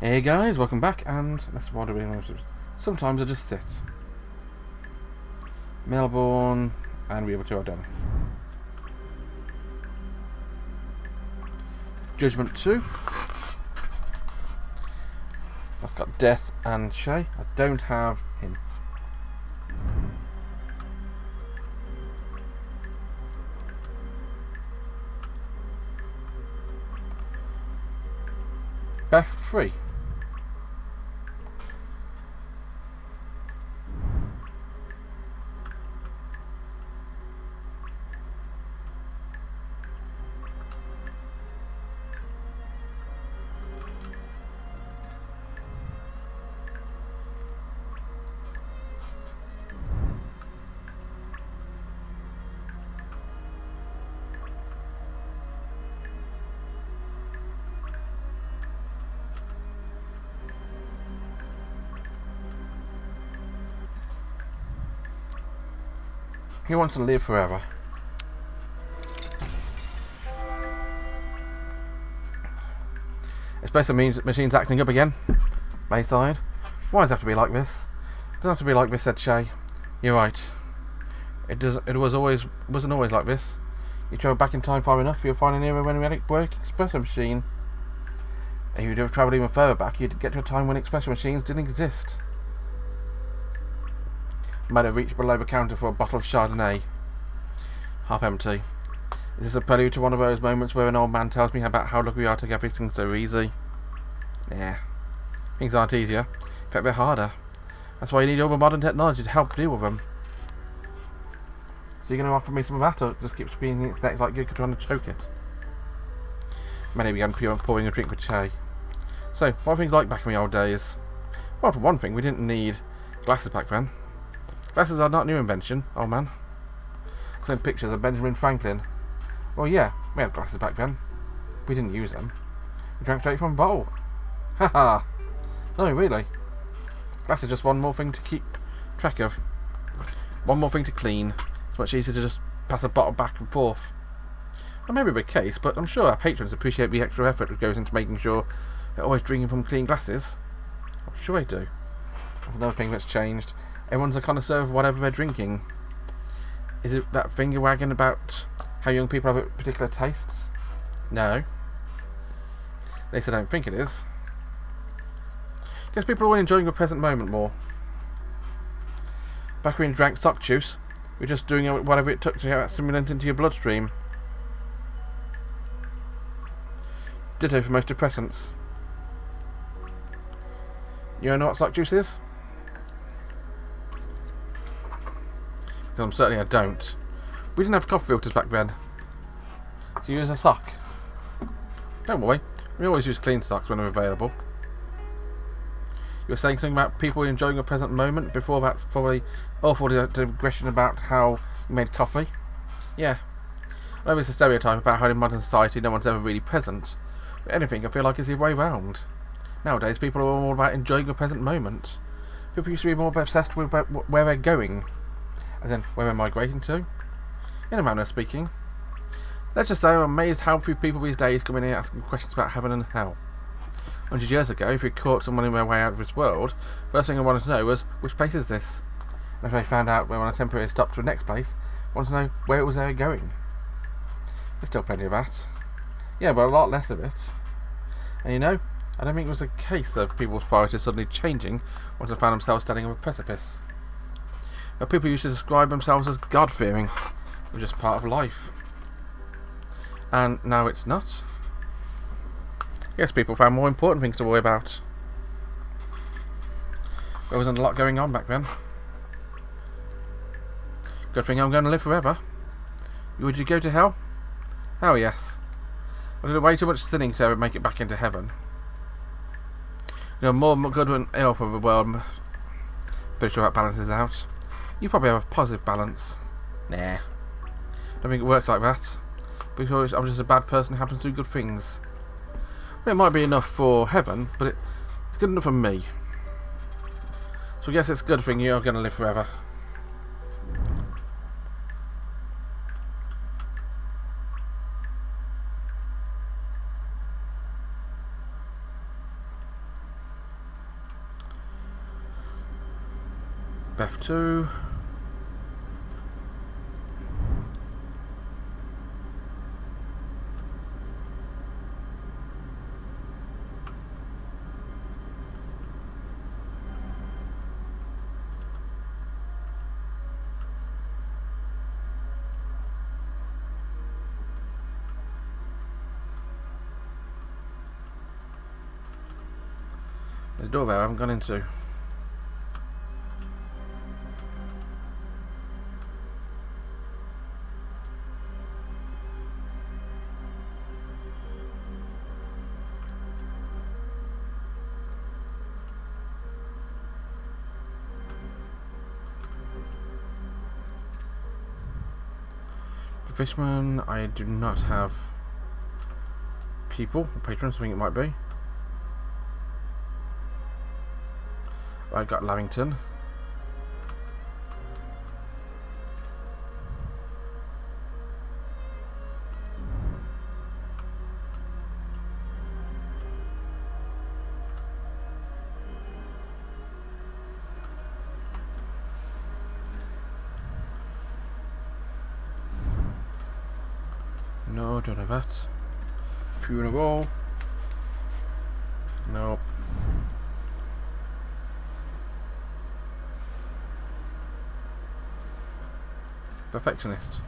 Hey guys, welcome back, and let's wander in. Sometimes I just sit. Melbourne, and the other two are done. Judgment 2. That's got Death and Shay. I don't have him. Beth 3. He wants to live forever. Espresso means machine's acting up again. Bayside. Why does it have to be like this? It doesn't have to be like this, said Shay. You're right. It wasn't always like this. You travel back in time far enough, you'll find an era when we had a working espresso machine. If you'd have travelled even further back, you'd get to a time when espresso machines didn't exist. Might have reached below the counter for a bottle of Chardonnay. Half empty. Is this a prelude to one of those moments where an old man tells me about how lucky we are to get everything so easy? Yeah. Things aren't easier. In fact, they're harder. That's why you need all the modern technology to help deal with them. So you're going to offer me some of that, or just keep squeezing its neck like you're trying to choke it? Many began pouring a drink with Shay. So, what are things like back in the old days? Well, for one thing, we didn't need glasses back then. Glasses are not new invention, old man. Same pictures of Benjamin Franklin. Well, yeah, we had glasses back then. We didn't use them. We drank straight from a bowl. Haha. No, really. Glass is just one more thing to keep track of. One more thing to clean. It's much easier to just pass a bottle back and forth. That may be the case, but I'm sure our patrons appreciate the extra effort that goes into making sure they're always drinking from clean glasses. I'm sure they do. That's another thing that's changed. Everyone's a connoisseur of whatever they're drinking. Is it that finger wagging about how young people have particular tastes? No. At least I don't think it is. Guess people are all enjoying the present moment more. Back when you drank sock juice, you're just doing whatever it took to get that stimulant into your bloodstream. Ditto for most depressants. You know what sock juice is? Because certainly I don't. We didn't have coffee filters back then. So you use a sock. Don't worry, we always use clean socks when they're available. You were saying something about people enjoying a present moment before that fully awful digression about how you made coffee? Yeah. I know it's a stereotype about how in modern society no one's ever really present. But anything I feel like is the other way round. Nowadays people are all about enjoying a present moment. People used to be more obsessed with where they're going. As in, where we're migrating to? In a manner of speaking. Let's just say I'm amazed how few people these days come in here asking questions about heaven and hell. 100 years ago, if you caught someone in their way out of this world, first thing I wanted to know was, which place is this? And if they found out when I temporarily stopped to the next place, I wanted to know where it was they were going. There's still plenty of that. Yeah, but a lot less of it. And you know, I don't think it was a case of people's priorities suddenly changing once they found themselves standing on a precipice. But people used to describe themselves as God-fearing. It was just part of life. And now it's not. Yes, people found more important things to worry about. There wasn't a lot going on back then. Good thing I'm going to live forever. Would you go to hell? Oh yes. I did way too much sinning to ever make it back into heaven. You know, more good and ill for the world. Pretty sure that balances out. You probably have a positive balance. Nah. Don't think it works like that. Because I'm just a bad person who happens to do good things. Well, it might be enough for heaven, but it's good enough for me. So I guess it's a good thing you're going to live forever. F2. There's a door there I haven't gone into. For Fishman, I do not have people, or patrons, I think it might be. I've got Lavington. No, don't have that. Funeral. Nope. Perfectionist.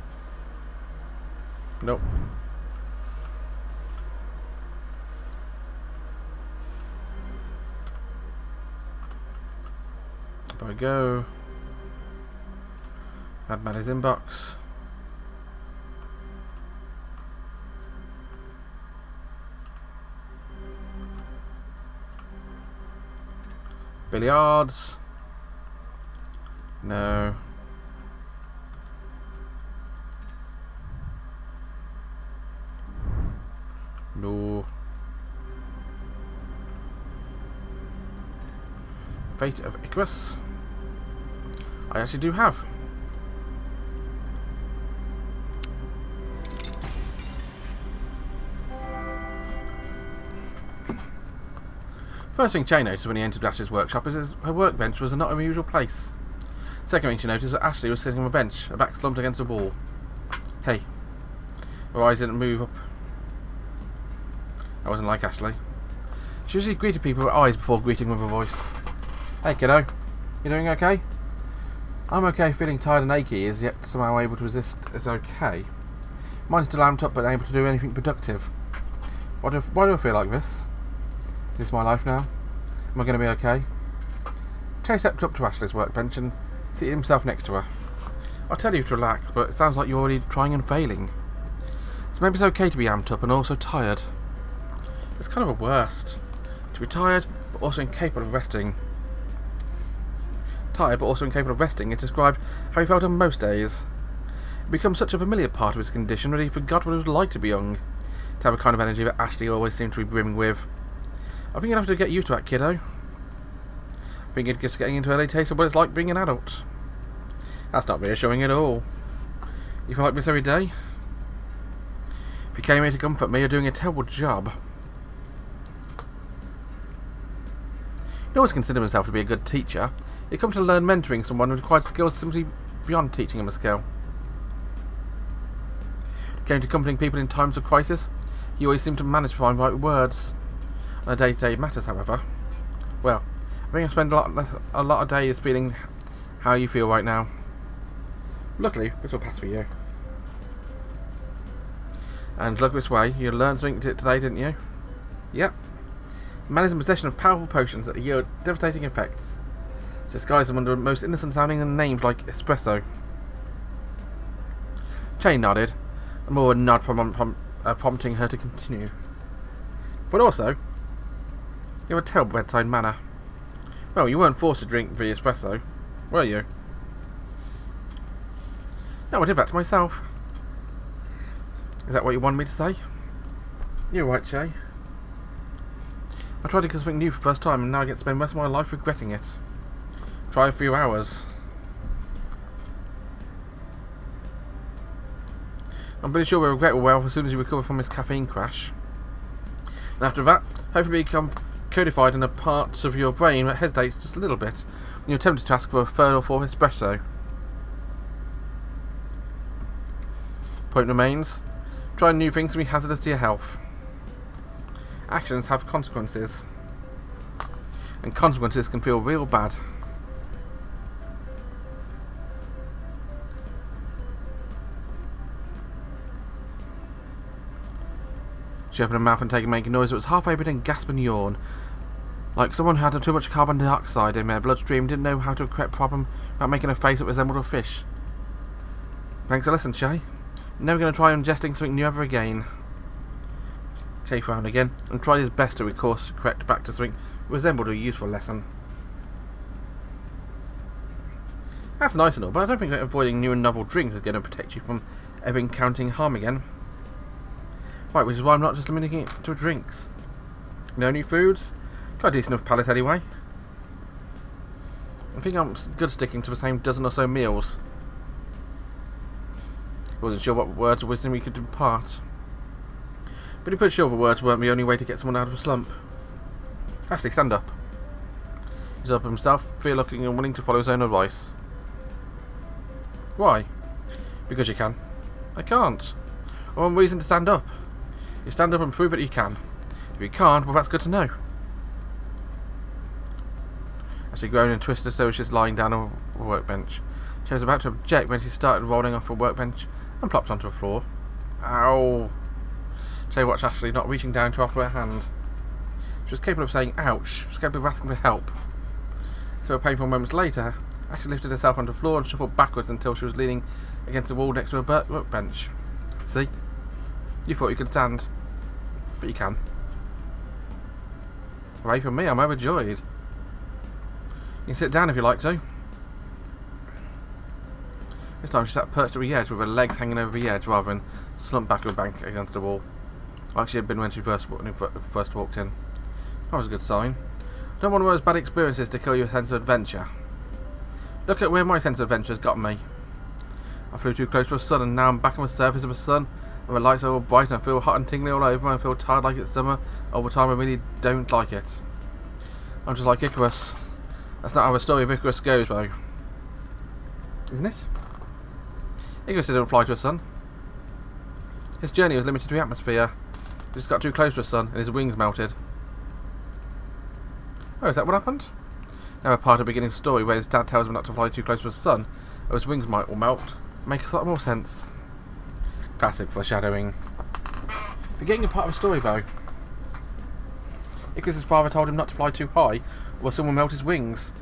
Nope. There we go. Add Maddie's inbox. Billiards. No. No. Fate of Icarus. I actually do have. First thing Che noticed when he entered Ashley's workshop is her workbench was a not unusual place. Second thing she noticed was that Ashley was sitting on a bench, her back slumped against a wall. Hey. Her eyes didn't move up. I wasn't like Ashley. She usually greeted people with eyes before greeting with a voice. Hey kiddo, you doing okay? I'm okay, feeling tired and achy, is yet somehow able to resist is okay. Mine's still amped up but unable to do anything productive. Why do I feel like this? Is this my life now? Am I going to be okay? Che stepped up to Ashley's workbench and seated himself next to her. I'll tell you to relax, but it sounds like you're already trying and failing. So maybe it's okay to be amped up and also tired. It's kind of a worst. To be tired, but also incapable of resting. Tired, but also incapable of resting is described how he felt on most days. It becomes such a familiar part of his condition that he forgot what it was like to be young. To have a kind of energy that Ashley always seemed to be brimming with. I think you'll have to get used to that, kiddo. I think you're just getting into a early taste of what it's like being an adult. That's not reassuring at all. You feel like this every day? If you came here to comfort me, you're doing a terrible job. He always considered himself to be a good teacher. He'd come to learn mentoring someone who required skills simply beyond teaching him a skill. He came to comforting people in times of crisis. He always seemed to manage to find right words. On a day-to-day matters, however, well, I think I spend a lot of days feeling how you feel right now. Luckily, this will pass for you. And look this way, you learned something today, didn't you? Yep. Man is in possession of powerful potions that yield devastating effects. Disguise them under most innocent sounding names like espresso. Che nodded, a more nod prompting her to continue. But also, you have a terrible bedside manner. Well, you weren't forced to drink the espresso, were you? No, I did that to myself. Is that what you wanted me to say? You're right, Che. I tried to get something new for the first time and now I get to spend most of my life regretting it. Try a few hours. I'm pretty sure we'll regret well as soon as you recover from this caffeine crash. And after that, hopefully become codified in a part of your brain that hesitates just a little bit when you're tempted to ask for a third or fourth espresso. Point remains, trying new things can be hazardous to your health. Actions have consequences, and consequences can feel real bad. She opened her mouth and making noise that was halfway between gasp and yawn. Like someone who had too much carbon dioxide in their bloodstream didn't know how to correct the problem without making a face that resembled a fish. Thanks for listening, Shay. Never going to try ingesting something new ever again. Shay frowned again and tried his best to recourse correct back to something that resembled a useful lesson. That's nice and all, but I don't think that avoiding new and novel drinks is going to protect you from ever encountering harm again. Right, which is why I'm not just limiting it to drinks. No new foods? Got a decent enough palate anyway. I think I'm good sticking to the same dozen or so meals. Wasn't sure what words of wisdom we could impart. But he pretty sure the words weren't the only way to get someone out of a slump. Ashley, stand up. He's up himself, fear looking and willing to follow his own advice. Why? Because you can. I can't. Or one reason to stand up. You stand up and prove that you can. If you can't, well, that's good to know. As she groaned and twisted so she was lying down on a workbench. She was about to object when she started rolling off a workbench and plopped onto the floor. Ow! She watched Ashley not reaching down to offer her hand. She was capable of saying ouch. She was capable of asking for help. So painful moments later, Ashley lifted herself onto the floor and shuffled backwards until she was leaning against the wall next to a workbench. See? You thought you could stand, but you can. Away from me, I'm overjoyed. You can sit down if you like to. This time she sat perched at the edge with her legs hanging over the edge rather than slumped back with a bank against the wall, like she had been when she first walked in. That was a good sign. Don't want one of those bad experiences to kill your sense of adventure. Look at where my sense of adventure has gotten me. I flew too close to the sun and now I'm back on the surface of the sun and the lights are all bright and I feel hot and tingly all over and I feel tired like it's summer. All the time I really don't like it. I'm just like Icarus. That's not how the story of Icarus goes though. Isn't it? Icarus didn't fly to the sun. His journey was limited to the atmosphere. He just got too close to the sun and his wings melted. Oh, is that what happened? Now a part of the beginning story where his dad tells him not to fly too close to the sun or his wings might all melt. Makes a lot more sense. Classic foreshadowing. Forgetting a part of the story though. Icarus' father told him not to fly too high or someone melt his wings.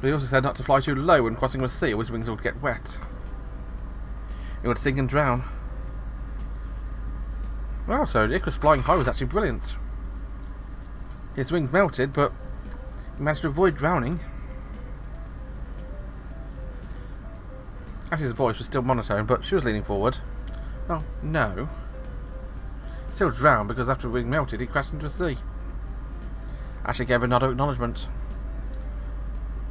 But he also said not to fly too low when crossing the sea or his wings would get wet. He would sink and drown. Well, so Icarus flying high was actually brilliant. His wings melted, but he managed to avoid drowning. Ashley's voice was still monotone, but she was leaning forward. Oh, no. He still drowned because after being melted, he crashed into the sea. Ashley gave a nod of acknowledgement.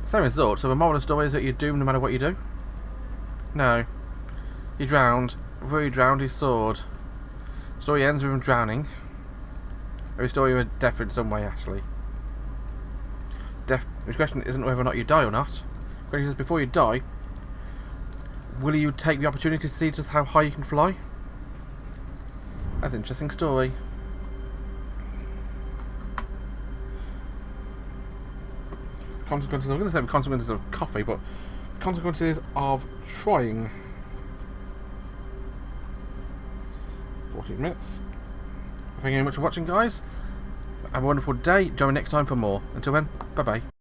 Same result, so the moral of the story is that you're doomed no matter what you do? No. He drowned. Before he drowned, he soared. The story ends with him drowning. Every story with death in some way, Ashley. Death. The question isn't whether or not you die or not. The question is, before you die, will you take the opportunity to see just how high you can fly? That's an interesting story. Consequences, I'm going to say the consequences of coffee, but consequences of trying. 14 minutes. Thank you very much for watching, guys. Have a wonderful day. Join me next time for more. Until then, bye bye.